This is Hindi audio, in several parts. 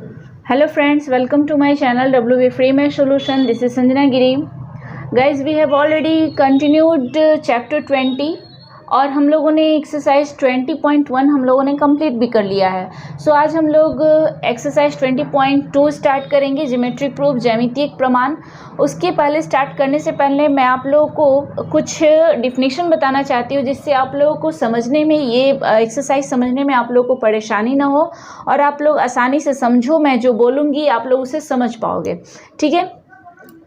Hello friends, welcome to my channel WB Free Math Solution. This is Sanjana Giri. Guys, we have already continued chapter 20 और हम लोगों ने एक्सरसाइज 20.1 हम लोगों ने कंप्लीट भी कर लिया है। सो आज हम लोग एक्सरसाइज 20.2 स्टार्ट करेंगे, ज्योमेट्रिक प्रूफ, ज्यामितीय प्रमाण। उसके पहले स्टार्ट करने से पहले मैं आप लोगों को कुछ डिफिनीशन बताना चाहती हूँ, जिससे आप लोगों को समझने में, ये एक्सरसाइज समझने में आप लोगों को परेशानी ना हो और आप लोग आसानी से समझो। मैं जो बोलूँगी आप लोग उसे समझ पाओगे, ठीक है।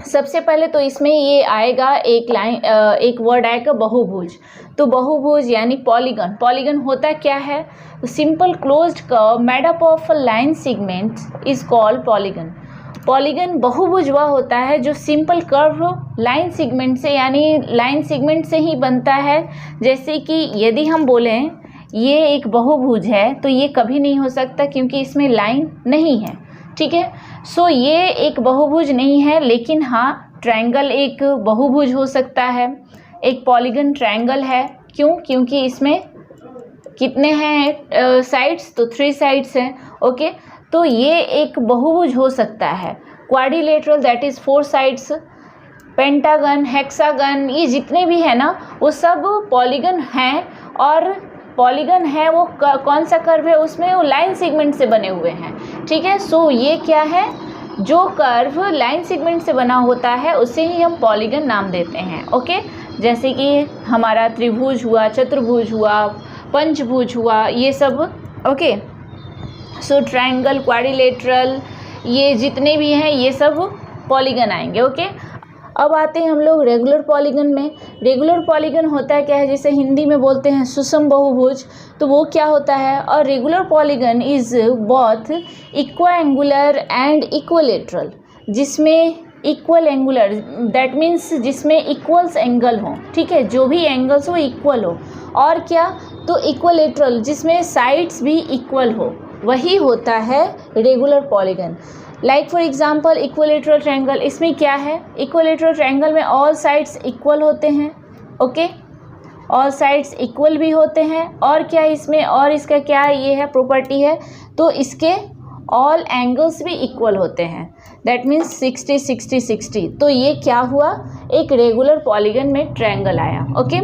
सबसे पहले तो इसमें ये आएगा एक वर्ड आएगा बहुभुज। तो बहुभुज यानी पॉलीगन। पॉलीगन होता क्या है? तो simple closed curve made up of a line segment is called polygon. Polygon बहुभुज वह होता है जो सिंपल कर्व लाइन सेगमेंट से, यानी लाइन सेगमेंट से ही बनता है। जैसे कि यदि हम बोलें ये एक बहुभुज है तो ये कभी नहीं हो सकता क्योंकि इसमें लाइन नहीं है, ठीक है। सो ये एक बहुभुज नहीं है, लेकिन हाँ ट्रायंगल एक बहुभुज हो सकता है। एक पॉलीगन ट्रायंगल है। क्यों? क्योंकि इसमें कितने हैं साइड्स? तो 3 साइड्स हैं, ओके। तो ये एक बहुभुज हो सकता है। Quadrilateral that is 4 sides, pentagon, hexagon, ये जितने भी हैं ना वो सब पॉलीगन हैं। और पॉलीगन है वो कौन सा कर्व है? उसमें वो लाइन सेगमेंट से बने हुए हैं, ठीक है। सो ये क्या है? जो कर्व लाइन सेगमेंट से बना होता है उसे ही हम पॉलीगन नाम देते हैं, ओके। जैसे कि हमारा त्रिभुज हुआ, चतुर्भुज हुआ, पंचभुज हुआ, ये सब, ओके। सो ट्रायंगल, क्वाड्रिलेटरल, ये जितने भी हैं ये सब पॉलीगन आएंगे, ओके। अब आते हैं हम लोग रेगुलर पॉलीगन में। रेगुलर पॉलीगन होता है क्या है? जिसे हिंदी में बोलते हैं सुषम बहुभुज। तो वो क्या होता है? और regular polygon is both equiangular and equilateral, जिसमें इक्वल एंगुलर दैट मीन्स जिसमें इक्वल्स एंगल हो, ठीक है। जो भी एंगल्स हो इक्वल हो। और क्या? तो इक्वलेटरल, जिसमें साइड्स भी इक्वल हो, वही होता है regular polygon. Like for example equilateral triangle. इसमें क्या है? इक्वलेटरल ट्रायंगल में ऑल साइड्स इक्वल होते हैं, ओके। ऑल साइड्स इक्वल भी होते हैं। और क्या इसमें, और इसका क्या ये है प्रॉपर्टी है? तो इसके ऑल एंगल्स भी इक्वल होते हैं, दैट मीन्स 60 60 60। तो ये क्या हुआ? एक रेगुलर पॉलीगन में ट्रायंगल आया, ओके।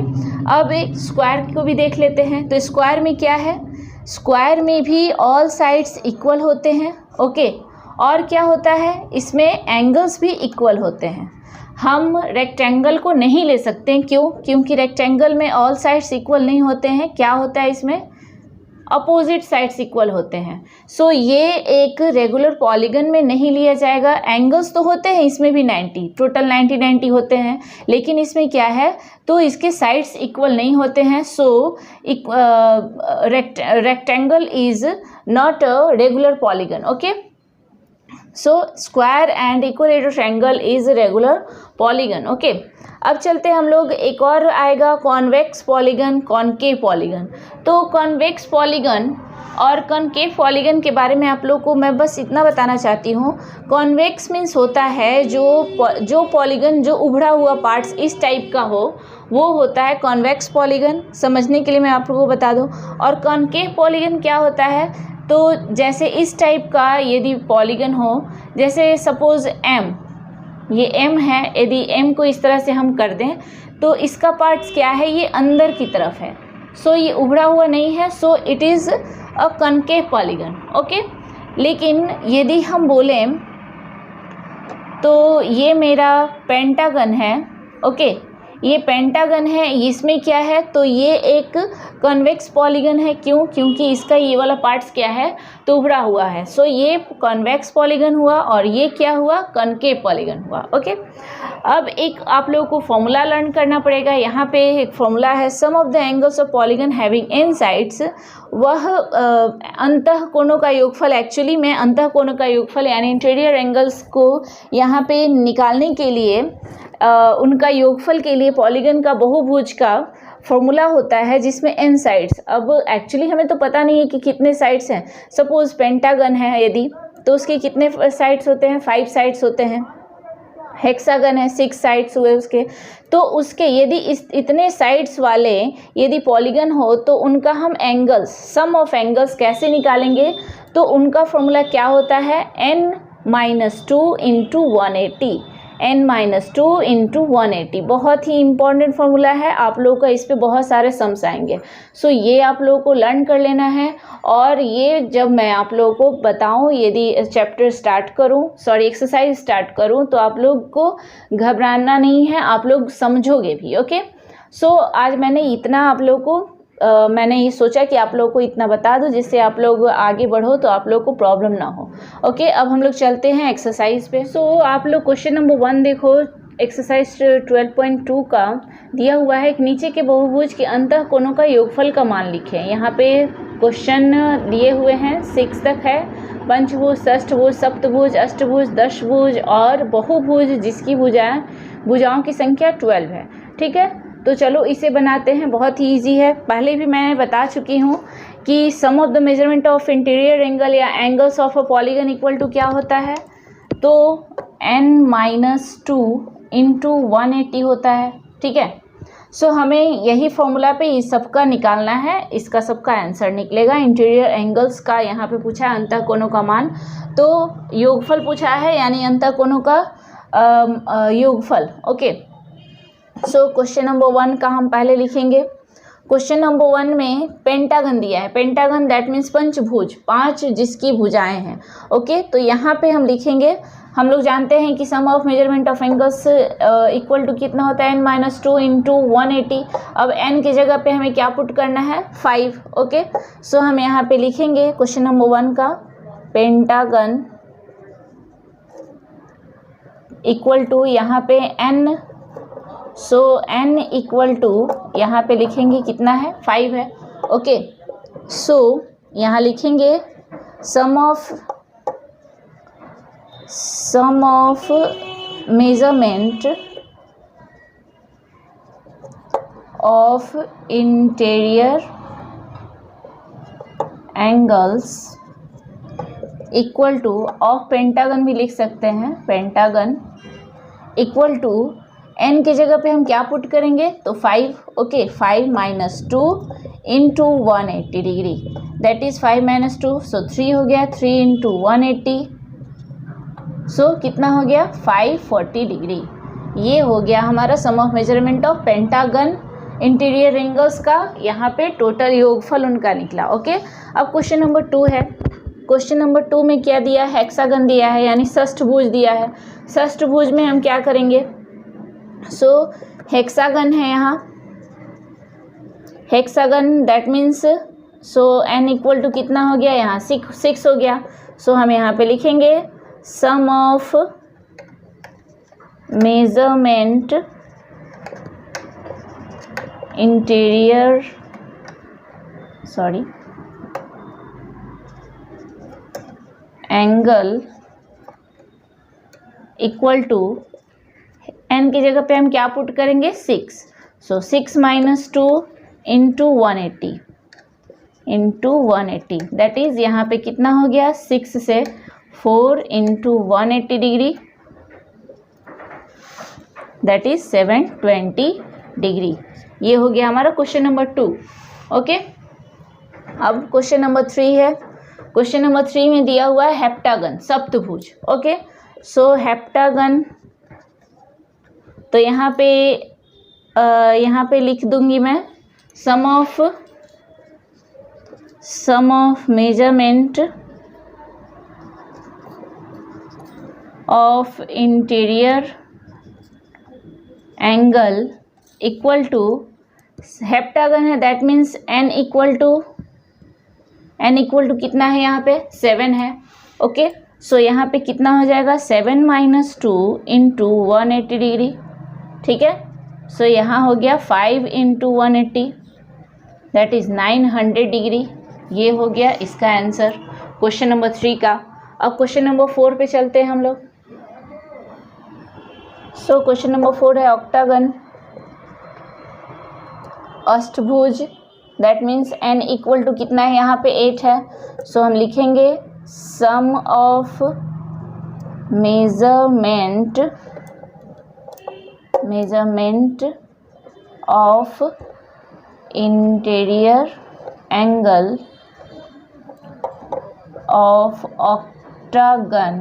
अब एक स्क्वायर को भी देख लेते हैं। तो स्क्वायर में क्या है? स्क्वायर में भी ऑल साइड्स इक्वल होते हैं, ओके। और क्या होता है? इसमें एंगल्स भी इक्वल होते हैं। हम रेक्टेंगल को नहीं ले सकते। क्यों? क्योंकि रेक्टेंगल में ऑल साइड्स इक्वल नहीं होते हैं। क्या होता है इसमें? अपोजिट साइड्स इक्वल होते हैं। सो ये एक रेगुलर पॉलीगन में नहीं लिया जाएगा। एंगल्स तो होते हैं इसमें भी 90, टोटल 90 होते हैं, लेकिन इसमें क्या है? तो इसके साइड्स इक्वल नहीं होते हैं। So rectangle is not a regular polygon, okay. So square and equilateral triangle is regular polygon, okay. अब चलते हैं हम लोग, एक और आएगा कॉन्वेक्स पॉलीगन, कॉनकेव पॉलीगन। तो कॉन्वेक्स पॉलीगन और कॉनकेव पॉलीगन के बारे में आप लोग को मैं बस इतना बताना चाहती हूँ। कॉन्वेक्स मीन्स होता है जो पॉलीगन जो उभरा हुआ पार्ट्स इस टाइप का हो, वो होता है कॉन्वेक्स पॉलीगन। समझने के लिए मैं आप लोगों को बता दूँ। और कॉनकेव पॉलीगन क्या होता है? तो जैसे इस टाइप का यदि पॉलीगन हो, जैसे सपोज एम, ये एम है, यदि एम को इस तरह से हम कर दें तो इसका पार्ट्स क्या है? ये अंदर की तरफ है। सो ये उभरा हुआ नहीं है। So it is a concave polygon, okay. लेकिन यदि हम बोलें तो ये मेरा पेंटागन है, ओके। ये पेंटागन है, इसमें क्या है? तो ये एक कॉन्वेक्स पॉलीगन है। क्यों? क्योंकि इसका ये वाला पार्ट्स क्या है? तो उभरा हुआ है। सो ये कॉन्वेक्स पॉलीगन हुआ और ये क्या हुआ? कॉनकेव पॉलीगन हुआ, ओके। अब एक आप लोगों को फॉर्मूला लर्न करना पड़ेगा। यहाँ पे एक फॉर्मूला है, sum of the angles of polygon having n sides. वह अंतः कोणों का योगफल, एक्चुअली में अंतः कोणों का योगफल यानी इंटीरियर एंगल्स को यहाँ पे निकालने के लिए उनका योगफल के लिए पॉलीगन का बहुभुज का फॉर्मूला होता है जिसमें एन साइड्स। अब एक्चुअली हमें तो पता नहीं है कि कितने साइड्स हैं। सपोज पेंटागन है यदि, तो उसके कितने साइड्स होते हैं? 5 साइड्स होते हैं, हेक्सागन है 6 साइड्स हुए उसके, तो उसके यदि इतने साइड्स वाले यदि पॉलीगन हो तो उनका हम एंगल्स, सम ऑफ एंगल्स कैसे निकालेंगे, तो उनका फॉर्मूला क्या होता है, n-2 इंटू 180, n-2 इंटू 180। बहुत ही इंपॉर्टेंट फार्मूला है, आप लोगों का इस पे बहुत सारे सम्स आएंगे। सो ये आप लोगों को लर्न कर लेना है, और ये जब मैं आप लोगों को बताऊं, यदि चैप्टर स्टार्ट करूं, सॉरी एक्सरसाइज स्टार्ट करूं, तो आप लोग को घबराना नहीं है, आप लोग समझोगे भी। ओके, सो आज मैंने इतना आप लोगों को मैंने ये सोचा कि आप लोगों को इतना बता दूं जिससे आप लोग आगे बढ़ो तो आप लोग को प्रॉब्लम ना हो। ओके, अब हम लोग चलते हैं एक्सरसाइज पे। सो आप लोग क्वेश्चन नंबर 1 देखो, एक्सरसाइज 12.2 का दिया हुआ है कि नीचे के बहुभुज के अंतः कोणों का योगफल का मान लिखें। यहाँ पे क्वेश्चन दिए हुए हैं 6 तक है, पंचभुज, षष्ठभुज, सप्तभुज, अष्टभुज, दशभुज और बहुभुज जिसकी भुजाओं की संख्या 12 है। ठीक है, तो चलो इसे बनाते हैं, बहुत ही ईजी है। पहले भी मैं बता चुकी हूँ कि sum of the measurement of interior angle या angles of a polygon equal to क्या होता है, तो n-2 इंटू 180 होता है। ठीक है, सो हमें यही फॉर्मूला पे इस सबका निकालना है, इसका सबका आंसर निकलेगा। इंटीरियर एंगल्स का यहाँ पे पूछा है, अंतः कोणों का मान, तो योगफल पूछा है, यानी अंतः कोणों का योगफल। ओके, सो क्वेश्चन नंबर 1 का हम पहले लिखेंगे। क्वेश्चन नंबर 1 में पेंटागन दिया है, पेंटागन दैट मीन्स पंचभुज, 5 जिसकी भुजाएं हैं। ओके, तो यहाँ पे हम लिखेंगे, हम लोग जानते हैं कि sum of measurement of angles equal to कितना होता है, n-2 इंटू 180। अब n की जगह पे हमें क्या पुट करना है, 5। ओके, सो हम यहाँ पे लिखेंगे क्वेश्चन नंबर 1 का पेंटागन इक्वल टू यहाँ पे n, so n equal to यहाँ पे लिखेंगे कितना है, 5 है। ओके, सो यहाँ लिखेंगे sum of measurement of interior angles equal to of pentagon भी लिख सकते हैं, पेंटागन इक्वल टू n की जगह पे हम क्या पुट करेंगे, तो 5। Okay, 5 - 2 into 180 degree, that is 5 - 2, सो 3 हो गया, 3 इंटू 180, सो कितना हो गया, 540 डिग्री। ये हो गया हमारा sum of measurement of pentagon interior angles का, यहाँ पे टोटल योगफल उनका निकला। ओके, अब क्वेश्चन नंबर 2 है। क्वेश्चन नंबर 2 में क्या दिया है, हेक्सागन दिया है, यानी षष्ठभुज दिया है। षष्ठभुज में हम क्या करेंगे, सो हेक्सागन है यहाँ, hexagon that means, so n equal to कितना हो गया, यहाँ 6 हो गया। सो हम यहाँ पे लिखेंगे sum of measurement interior, angle equal to n की जगह पे हम क्या पुट करेंगे, 6। सो 6 - 2 इंटू 180 दैट इज यहाँ पे कितना हो गया, 6 से 4 into 180 degree, that is 720 degree. ये हो गया हमारा क्वेश्चन नंबर 2। ओके, अब क्वेश्चन नंबर 3 है। क्वेश्चन नंबर 3 में दिया हुआ है हेप्टागन, सप्तभुज। ओके, सो हेप्टागन, तो यहाँ पे लिख दूंगी मैं sum of measurement of interior angle equal to, heptagon है that means n equal to कितना है, यहाँ पे 7 है। ओके, सो यहाँ पे कितना हो जाएगा, 7 - 2 इंटू 180 डिग्री। ठीक है, सो यहाँ हो गया 5 इंटू 180, दैट इज 900 डिग्री। ये हो गया इसका आंसर क्वेश्चन नंबर 3 का। अब क्वेश्चन नंबर 4 पे चलते हैं हम लोग। सो क्वेश्चन नंबर 4 है ऑक्टागन, अष्टभुज that means n equal to कितना है, यहाँ पे 8 है। सो हम लिखेंगे sum of measurement measurement of interior angle of octagon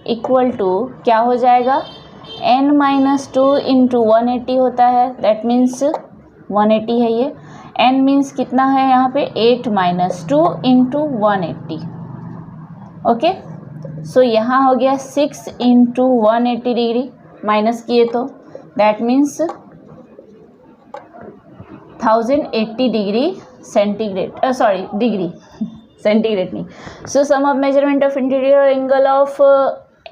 equal to क्या हो जाएगा, n-2 इंटू 180 होता है, दैट मीन्स 180 है ये, n मीन्स कितना है यहाँ पे 8-2 इंटू 180, ओके। सो यहाँ हो गया 6 इंटू 180 डिग्री, माइनस किए तो that means 1080 degree centigrade, sorry degree, centigrade नहीं। So sum of measurement of interior angle of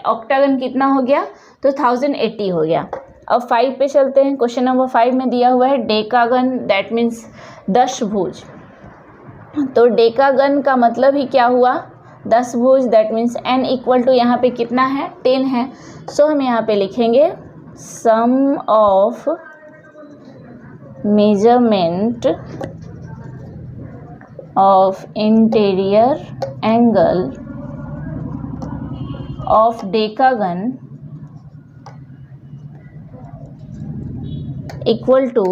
octagon कितना हो गया, तो 1080 हो गया। अब 5 पे चलते हैं। क्वेश्चन नंबर 5 में दिया हुआ है डेकागन, दैट मीन्स दशभुज। तो डेकागन का मतलब ही क्या हुआ, 10 भुज, that means n equal to यहाँ पे कितना है 10 है। सो हम यहाँ पे लिखेंगे sum of measurement of interior angle of decagon equal to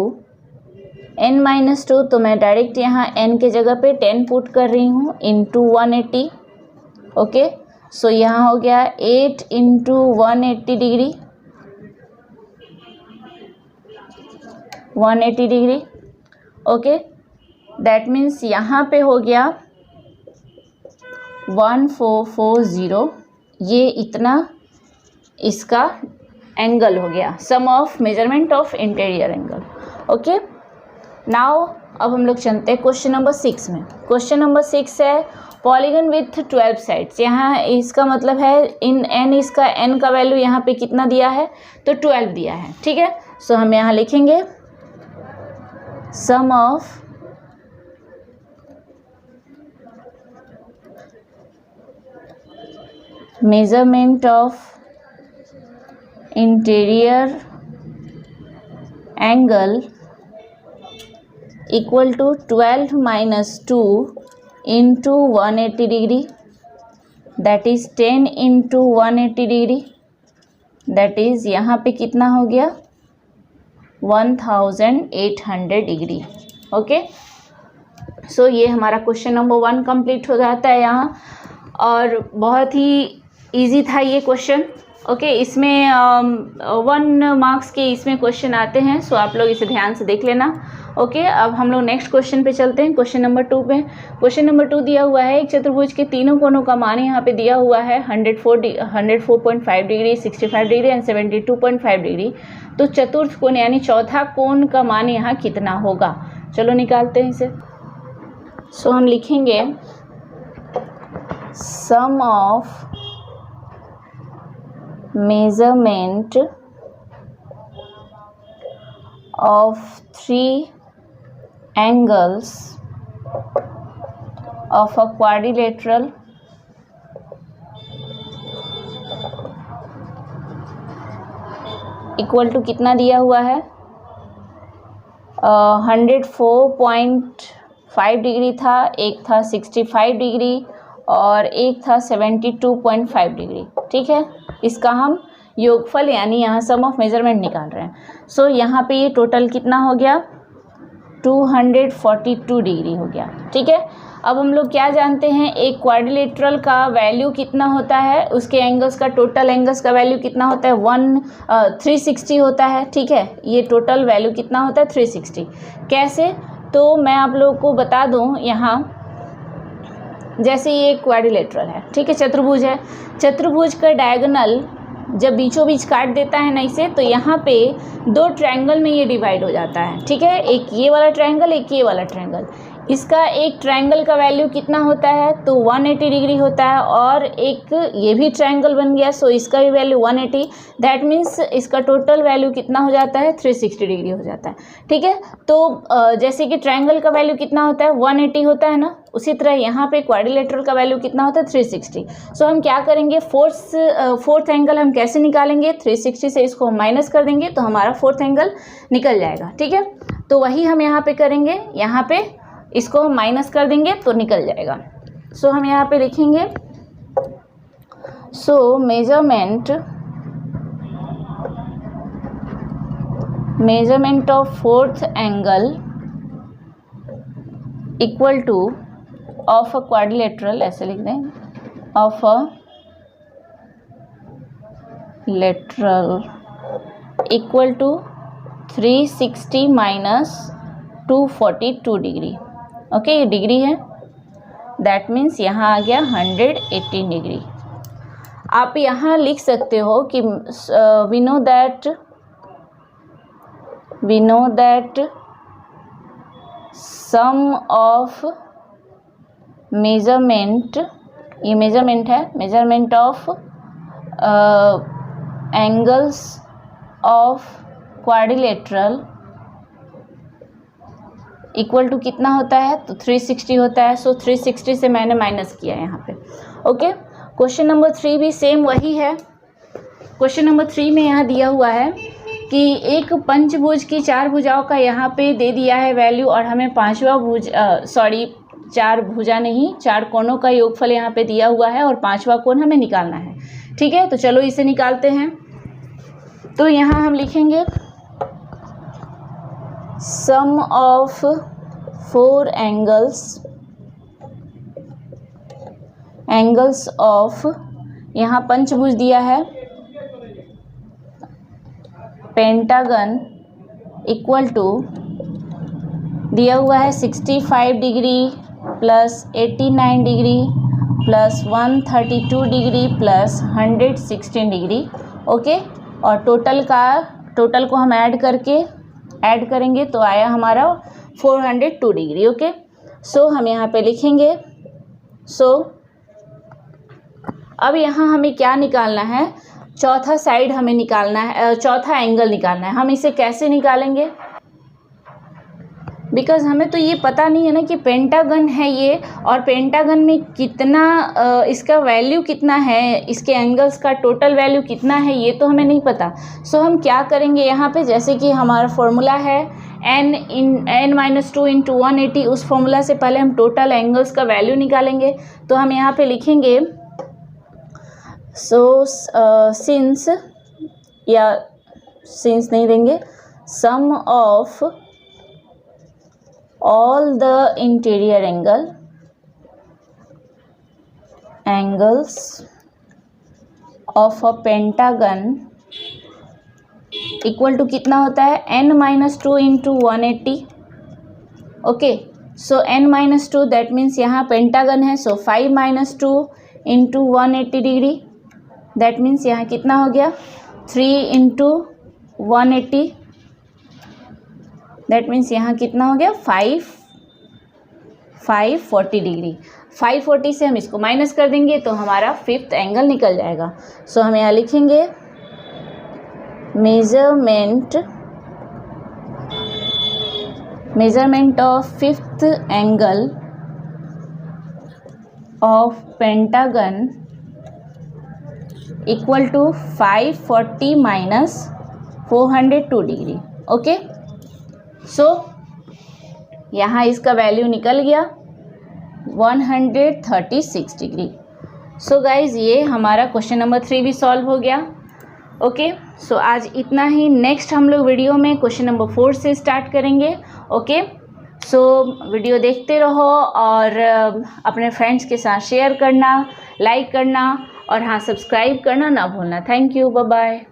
n-2, तो मैं डायरेक्ट यहाँ n के जगह पे 10 पुट कर रही हूँ इंटू 180, ओके। सो यहाँ हो गया 8 into 180 degree, 180 degree, okay. That means यहाँ पे हो गया 1440, ये इतना इसका एंगल हो गया, sum of measurement of interior angle, okay. Now अब हम लोग चलते हैं क्वेश्चन नंबर 6 में। क्वेश्चन नंबर 6 है पॉलीगन विथ 12 साइड्स। यहाँ इसका मतलब है इन n, इसका n का वैल्यू यहाँ पे कितना दिया है, तो 12 दिया है, ठीक है। सो हम यहाँ लिखेंगे sum of measurement of interior angle equal to 12 minus 2 into 180 degree, that is 10 into 180 degree, that is यहाँ पे कितना हो गया 1800 डिग्री, ओके। सो ये हमारा क्वेश्चन नंबर 1 कंप्लीट हो जाता है यहाँ, और बहुत ही इजी था ये क्वेश्चन, ओके। इसमें 1 मार्क्स के इसमें क्वेश्चन आते हैं, सो आप लोग इसे ध्यान से देख लेना, ओके। अब हम लोग नेक्स्ट क्वेश्चन पे चलते हैं, क्वेश्चन नंबर 2 पे। क्वेश्चन नंबर 2 दिया हुआ है एक चतुर्भुज के तीनों कोनों का मान यहाँ पे दिया हुआ है 104.5 डिग्री, 65 डिग्री एंड 72.5 डिग्री। तो चतुर्थ कोण यानी चौथा कोण का मान यहाँ कितना होगा, चलो निकालते हैं इसे। सो हम लिखेंगे sum of measurement of 3 angles of a quadrilateral equal to कितना दिया हुआ है 104.5 डिग्री था, एक था 65 डिग्री और एक था 72.5 डिग्री, ठीक है। इसका हम योगफल यानी यहाँ सम ऑफ मेजरमेंट निकाल रहे हैं। सो यहाँ पे ये टोटल कितना हो गया 242 डिग्री हो गया, ठीक है। अब हम लोग क्या जानते हैं, एक क्वाड्रिलेटरल का वैल्यू कितना होता है, उसके एंगल्स का टोटल एंगल्स का वैल्यू कितना होता है 360 होता है, ठीक है। ये टोटल वैल्यू कितना होता है 360। कैसे, तो मैं आप लोगों को बता दूं, यहाँ जैसे ये एक क्वाड्रिलेटरल है, ठीक है, चतुर्भुज है। चतुर्भुज का डायगोनल जब बीचों बीच काट देता है ना इसे, तो यहाँ पे 2 ट्रायंगल में ये डिवाइड हो जाता है, ठीक है। एक ये वाला ट्रायंगल, एक ये वाला ट्रायंगल। इसका एक ट्रायंगल का वैल्यू कितना होता है, तो 180 डिग्री होता है, और एक ये भी ट्रायंगल बन गया, सो इसका भी वैल्यू 180, दैट मीन्स इसका टोटल वैल्यू कितना हो जाता है 360 डिग्री हो जाता है, ठीक है। तो जैसे कि ट्रायंगल का वैल्यू कितना होता है 180 होता है ना, उसी तरह यहाँ पे क्वाड्रिलेटरल का वैल्यू कितना होता है 360। सो हम क्या करेंगे, फोर्थ एंगल हम कैसे निकालेंगे, 360 से इसको माइनस कर देंगे तो हमारा फोर्थ एंगल निकल जाएगा, ठीक है। तो वही हम यहाँ पे करेंगे, यहाँ पे इसको हम माइनस कर देंगे तो निकल जाएगा। सो हम यहाँ पे लिखेंगे, so measurement measurement of fourth angle equal to of a quadrilateral, ऐसे लिख दें, of a lateral equal to 360 minus 242 degree. Okay, ये डिग्री है, दैट मीन्स यहाँ आ गया 118 डिग्री। आप यहाँ लिख सकते हो कि we know that sum of measurement, ये मेजरमेंट है, measurement of angles of quadrilateral equal to कितना होता है, तो 360 होता है। सो 360 से मैंने माइनस किया यहाँ पे। ओके, क्वेश्चन नंबर 3 भी सेम वही है। क्वेश्चन नंबर 3 में यहाँ दिया हुआ है कि एक पंचभुज की 4 भुजाओं का यहाँ पे दे दिया है वैल्यू, और हमें 5वां भुज 4 भुजा नहीं, 4 कोनों का योगफल यहाँ पे दिया हुआ है, और 5वां कोण हमें निकालना है। ठीक है, तो चलो इसे निकालते हैं। तो यहाँ हम लिखेंगे सम ऑफ 4 एंगल्स ऑफ, यहाँ पंचभुज दिया है, पेंटागन इक्वल टू दिया हुआ है 65 degree plus 89 degree plus 132 degree plus 116 degree. Okay, और टोटल को हम ऐड करेंगे तो आया हमारा 402 डिग्री। ओके, सो हम यहाँ पे लिखेंगे, सो अब यहाँ हमें क्या निकालना है, चौथा साइड हमें निकालना है, चौथा एंगल निकालना है। हम इसे कैसे निकालेंगे, बिकॉज हमें तो ये पता नहीं है ना कि पेंटागन है ये, और पेंटागन में कितना इसका वैल्यू कितना है, इसके एंगल्स का टोटल वैल्यू कितना है, ये तो हमें नहीं पता। सो हम क्या करेंगे यहाँ पे, जैसे कि हमारा फॉर्मूला है n-2 इंटू 180, उस फॉर्मूला से पहले हम टोटल एंगल्स का वैल्यू निकालेंगे। तो हम यहाँ पे लिखेंगे सिंस नहीं देंगे, sum of all the interior angles of a pentagon equal to कितना होता है, n-2 into 180। Okay, so n-2 that means यहाँ पेंटागन है, so 5-2 into 180 degree, that means यहाँ कितना हो गया, 3 इंटू 180, दैट मीन्स यहाँ कितना हो गया, 540 डिग्री। 540 से हम इसको माइनस कर देंगे तो हमारा 5th एंगल निकल जाएगा। सो हम यहाँ लिखेंगे measurement of 5th angle of pentagon equal to 540 minus 402 degree. Okay, so यहाँ इसका वैल्यू निकल गया 136 डिग्री। सो गाइज, ये हमारा क्वेश्चन नंबर 3 भी सॉल्व हो गया। ओके, सो आज इतना ही। नेक्स्ट हम लोग वीडियो में क्वेश्चन नंबर 4 से स्टार्ट करेंगे। ओके, सो वीडियो देखते रहो और अपने फ्रेंड्स के साथ शेयर करना, लाइक करना, और हाँ, सब्सक्राइब करना ना भूलना। Thank you, bye bye.